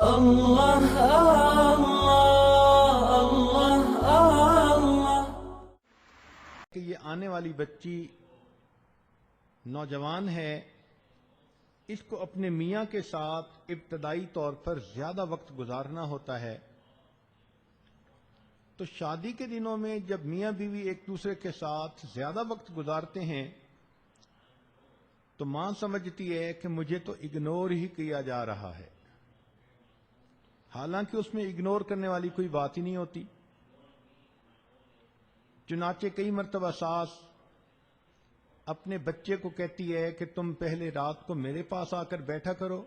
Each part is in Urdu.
اللہ اللہ اللہ اللہ۔ کہ یہ آنے والی بچی نوجوان ہے، اس کو اپنے میاں کے ساتھ ابتدائی طور پر زیادہ وقت گزارنا ہوتا ہے، تو شادی کے دنوں میں جب میاں بیوی ایک دوسرے کے ساتھ زیادہ وقت گزارتے ہیں تو ماں سمجھتی ہے کہ مجھے تو اگنور ہی کیا جا رہا ہے، حالانکہ اس میں اگنور کرنے والی کوئی بات ہی نہیں ہوتی۔ چنانچہ کئی مرتبہ ساس اپنے بچے کو کہتی ہے کہ تم پہلے رات کو میرے پاس آ کر بیٹھا کرو،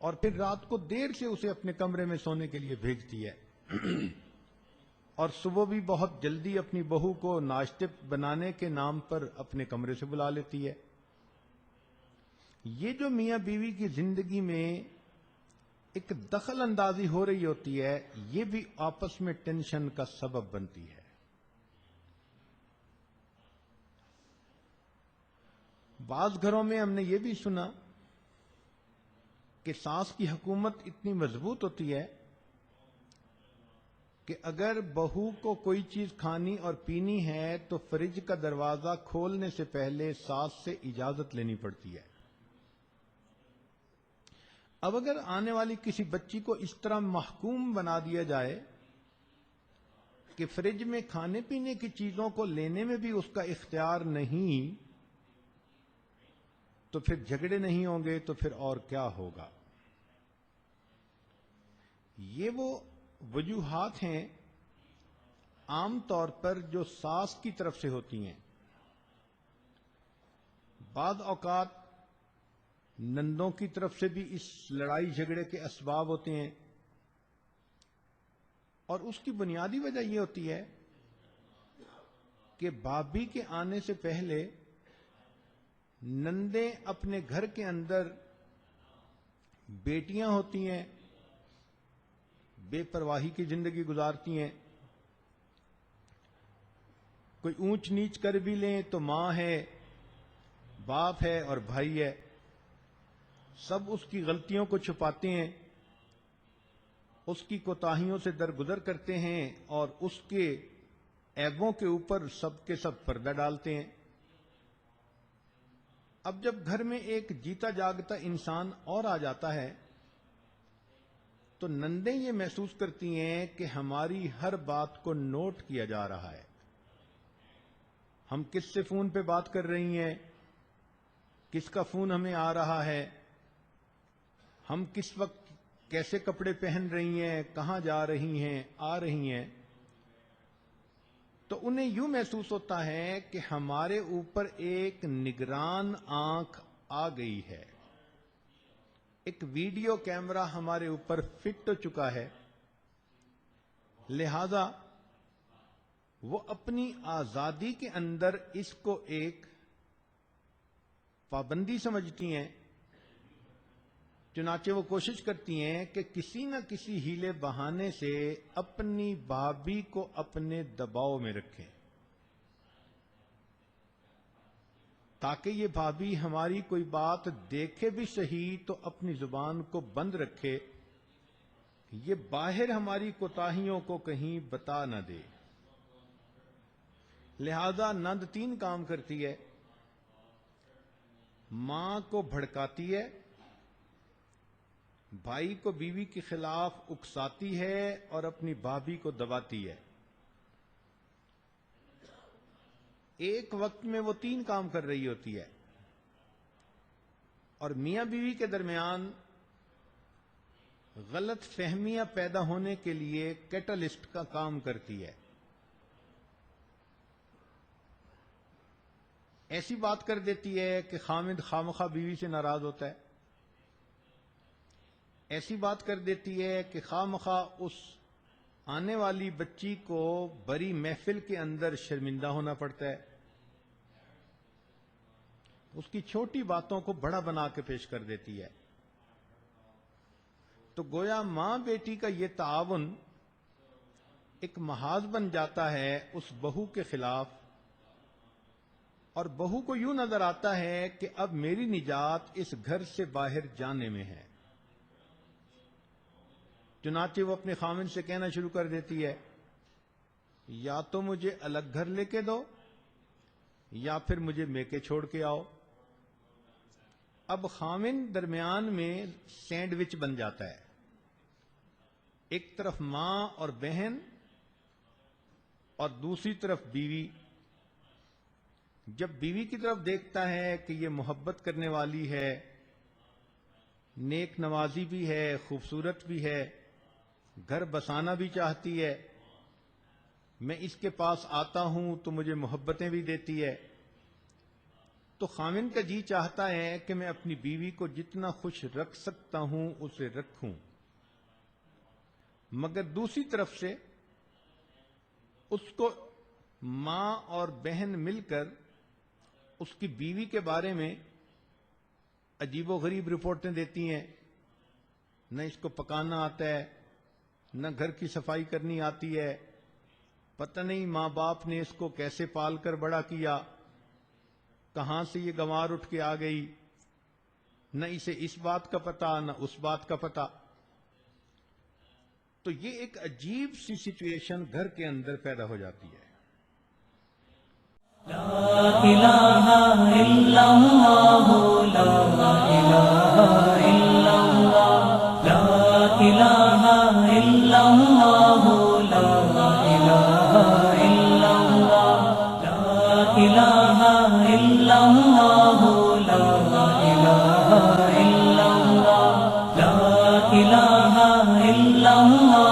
اور پھر رات کو دیر سے اسے اپنے کمرے میں سونے کے لیے بھیجتی ہے، اور صبح بھی بہت جلدی اپنی بہو کو ناشتے بنانے کے نام پر اپنے کمرے سے بلا لیتی ہے۔ یہ جو میاں بیوی کی زندگی میں ایک دخل اندازی ہو رہی ہوتی ہے، یہ بھی آپس میں ٹینشن کا سبب بنتی ہے۔ بعض گھروں میں ہم نے یہ بھی سنا کہ ساس کی حکومت اتنی مضبوط ہوتی ہے کہ اگر بہو کو کوئی چیز کھانی اور پینی ہے تو فریج کا دروازہ کھولنے سے پہلے ساس سے اجازت لینی پڑتی ہے۔ اب اگر آنے والی کسی بچی کو اس طرح محکوم بنا دیا جائے کہ فریج میں کھانے پینے کی چیزوں کو لینے میں بھی اس کا اختیار نہیں، تو پھر جھگڑے نہیں ہوں گے تو پھر اور کیا ہوگا؟ یہ وہ وجوہات ہیں عام طور پر جو ساس کی طرف سے ہوتی ہیں۔ بعض اوقات نندوں کی طرف سے بھی اس لڑائی جھگڑے کے اسباب ہوتے ہیں، اور اس کی بنیادی وجہ یہ ہوتی ہے کہ بھابھی کے آنے سے پہلے نندیں اپنے گھر کے اندر بیٹیاں ہوتی ہیں، بے پرواہی کی زندگی گزارتی ہیں، کوئی اونچ نیچ کر بھی لیں تو ماں ہے، باپ ہے اور بھائی ہے، سب اس کی غلطیوں کو چھپاتے ہیں، اس کی کوتاہیوں سے درگزر کرتے ہیں، اور اس کے عیبوں کے اوپر سب کے سب پردہ ڈالتے ہیں۔ اب جب گھر میں ایک جیتا جاگتا انسان اور آ جاتا ہے تو نندیں یہ محسوس کرتی ہیں کہ ہماری ہر بات کو نوٹ کیا جا رہا ہے، ہم کس سے فون پہ بات کر رہی ہیں، کس کا فون ہمیں آ رہا ہے، ہم کس وقت کیسے کپڑے پہن رہی ہیں، کہاں جا رہی ہیں، آ رہی ہیں۔ تو انہیں یوں محسوس ہوتا ہے کہ ہمارے اوپر ایک نگران آنکھ آ گئی ہے، ایک ویڈیو کیمرہ ہمارے اوپر فٹ ہو چکا ہے، لہذا وہ اپنی آزادی کے اندر اس کو ایک پابندی سمجھتی ہیں، چنانچہ وہ کوشش کرتی ہیں کہ کسی نہ کسی ہیلے بہانے سے اپنی بھابھی کو اپنے دباؤ میں رکھیں، تاکہ یہ بھابھی ہماری کوئی بات دیکھے بھی صحیح تو اپنی زبان کو بند رکھے، یہ باہر ہماری کوتاہیوں کو کہیں بتا نہ دے۔ لہذا نند تین کام کرتی ہے، ماں کو بھڑکاتی ہے، بھائی کو بیوی کے خلاف اکساتی ہے، اور اپنی بھابھی کو دباتی ہے۔ ایک وقت میں وہ تین کام کر رہی ہوتی ہے، اور میاں بیوی کے درمیان غلط فہمیاں پیدا ہونے کے لیے کیٹالسٹ کا کام کرتی ہے۔ ایسی بات کر دیتی ہے کہ خامد خامخواہ بیوی سے ناراض ہوتا ہے، ایسی بات کر دیتی ہے کہ خامخواہ اس آنے والی بچی کو بڑی محفل کے اندر شرمندہ ہونا پڑتا ہے، اس کی چھوٹی باتوں کو بڑا بنا کے پیش کر دیتی ہے۔ تو گویا ماں بیٹی کا یہ تعاون ایک محاذ بن جاتا ہے اس بہو کے خلاف، اور بہو کو یوں نظر آتا ہے کہ اب میری نجات اس گھر سے باہر جانے میں ہے۔ چنانچہ وہ اپنے خاوند سے کہنا شروع کر دیتی ہے یا تو مجھے الگ گھر لے کے دو یا پھر مجھے میکے چھوڑ کے آؤ۔ اب خاوند درمیان میں سینڈوچ بن جاتا ہے، ایک طرف ماں اور بہن اور دوسری طرف بیوی۔ جب بیوی کی طرف دیکھتا ہے کہ یہ محبت کرنے والی ہے، نیک نوازی بھی ہے، خوبصورت بھی ہے، گھر بسانا بھی چاہتی ہے، میں اس کے پاس آتا ہوں تو مجھے محبتیں بھی دیتی ہے، تو خاوند کا جی چاہتا ہے کہ میں اپنی بیوی کو جتنا خوش رکھ سکتا ہوں اسے رکھوں، مگر دوسری طرف سے اس کو ماں اور بہن مل کر اس کی بیوی کے بارے میں عجیب و غریب رپورٹیں دیتی ہیں، نہ اس کو پکانا آتا ہے، نہ گھر کی صفائی کرنی آتی ہے، پتہ نہیں ماں باپ نے اس کو کیسے پال کر بڑا کیا، کہاں سے یہ گنوار اٹھ کے آ گئی، نہ اسے اس بات کا پتہ نہ اس بات کا پتہ۔ تو یہ ایک عجیب سی سچویشن گھر کے اندر پیدا ہو جاتی ہے۔ لا الہ الا اللہ، لا الہ الا اللہ، لا الہ الا اللہ، لا الہ الا اللہ، لا الہ الا اللہ، لا الہ الا اللہ، لا الہ الا اللہ۔